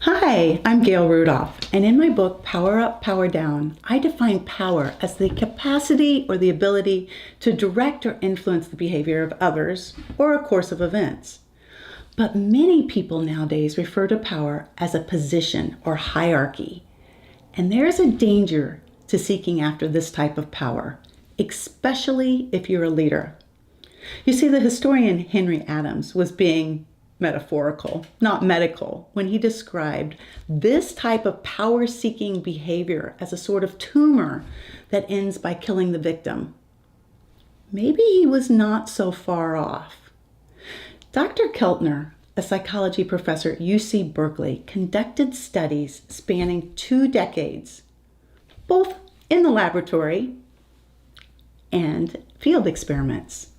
Hi, I'm Gail Rudolph, and in my book, Power Up, Power Down, I define power as the capacity or the ability to direct or influence the behavior of others or a course of events. But many people nowadays refer to power as a position or hierarchy, and there's a danger to seeking after this type of power, especially if you're a leader. You see, the historian Henry Adams was being metaphorical, not medical, when he described this type of power-seeking behavior as a sort of tumor that ends by killing the victim. Maybe he was not so far off. Dr. Keltner, a psychology professor at UC Berkeley, conducted studies spanning 2 decades, both in the laboratory and field experiments.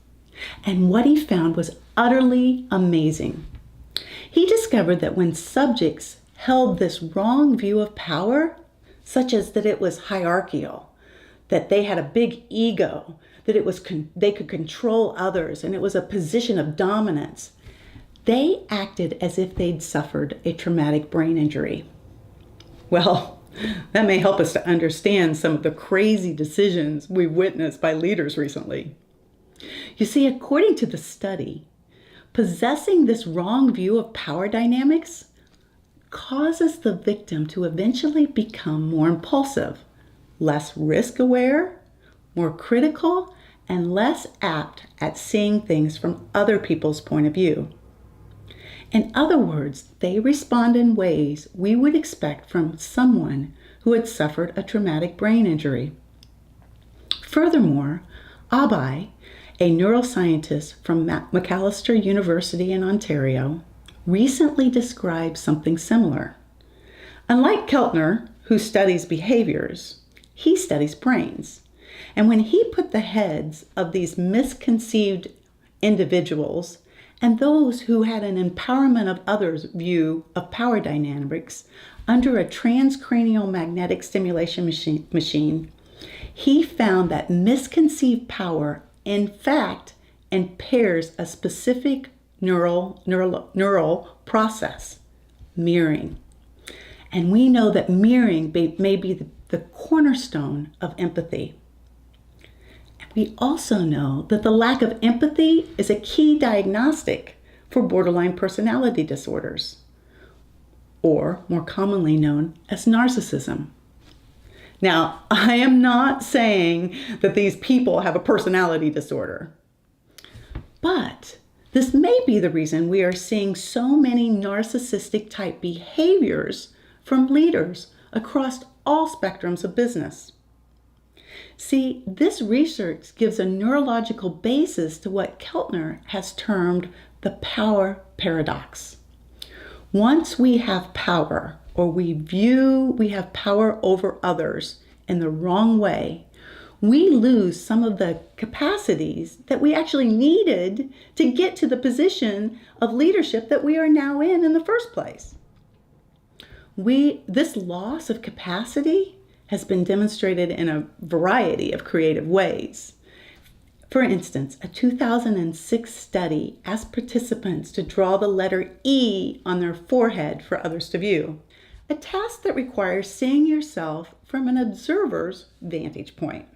And what he found was utterly amazing. He discovered that when subjects held this wrong view of power, such as that it was hierarchical, that they had a big ego, that they could control others, and it was a position of dominance, they acted as if they'd suffered a traumatic brain injury. Well, that may help us to understand some of the crazy decisions we've witnessed by leaders recently. You see, according to the study, possessing this wrong view of power dynamics causes the victim to eventually become more impulsive, less risk-aware, more critical, and less apt at seeing things from other people's point of view. In other words, they respond in ways we would expect from someone who had suffered a traumatic brain injury. Furthermore, Abai, a neuroscientist from Macalester University in Ontario, recently described something similar. Unlike Keltner, who studies behaviors, he studies brains. And when he put the heads of these misconceived individuals and those who had an empowerment of others view of power dynamics under a transcranial magnetic stimulation machine, he found that misconceived power in fact impairs a specific neural process, mirroring. And we know that mirroring may be the cornerstone of empathy. We also know that the lack of empathy is a key diagnostic for borderline personality disorders, or more commonly known as narcissism. Now, I am not saying that these people have a personality disorder, but this may be the reason we are seeing so many narcissistic type behaviors from leaders across all spectrums of business. See, this research gives a neurological basis to what Keltner has termed the power paradox. Once we have power, or we have power over others in the wrong way, we lose some of the capacities that we actually needed to get to the position of leadership that we are now in the first place. This loss of capacity has been demonstrated in a variety of creative ways. For instance, a 2006 study asked participants to draw the letter E on their forehead for others to view, a task that requires seeing yourself from an observer's vantage point.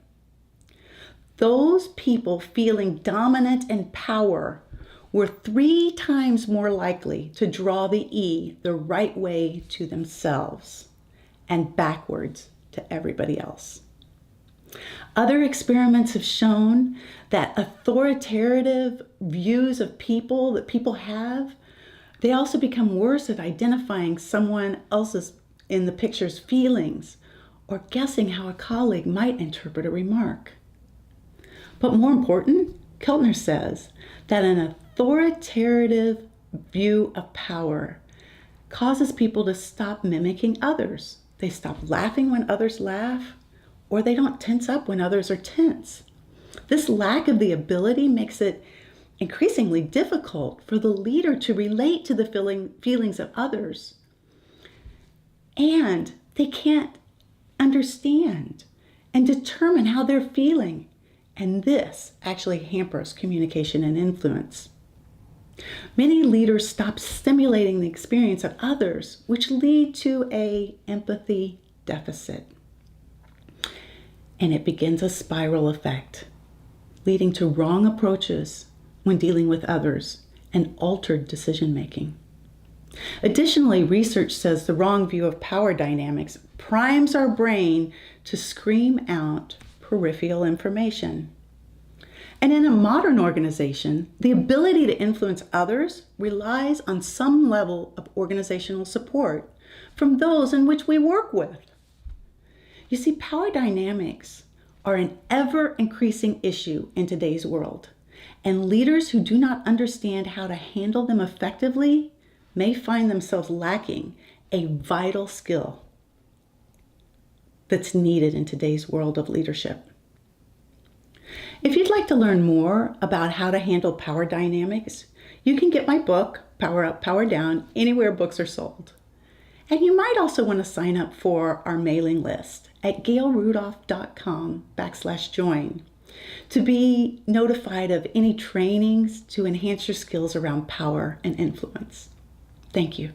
Those people feeling dominant in power were 3 times more likely to draw the E the right way to themselves and backwards to everybody else. Other experiments have shown that authoritative views of people that people have, they also become worse at identifying someone else's in the picture's feelings or guessing how a colleague might interpret a remark. But more important, Keltner says that an authoritative view of power causes people to stop mimicking others. They stop laughing when others laugh, or they don't tense up when others are tense. This lack of the ability makes it increasingly difficult for the leader to relate to the feelings of others. And they can't understand and determine how they're feeling. And this actually hampers communication and influence. Many leaders stop stimulating the experience of others, which lead to a empathy deficit. And it begins a spiral effect, leading to wrong approaches when dealing with others and altered decision making. Additionally, research says the wrong view of power dynamics primes our brain to scream out peripheral information. And in a modern organization, the ability to influence others relies on some level of organizational support from those in which we work with. You see, power dynamics are an ever-increasing issue in today's world, and leaders who do not understand how to handle them effectively may find themselves lacking a vital skill that's needed in today's world of leadership. If you'd like to learn more about how to handle power dynamics, you can get my book, Power Up, Power Down, anywhere books are sold. And you might also want to sign up for our mailing list at gailrudolph.com/join to be notified of any trainings to enhance your skills around power and influence. Thank you.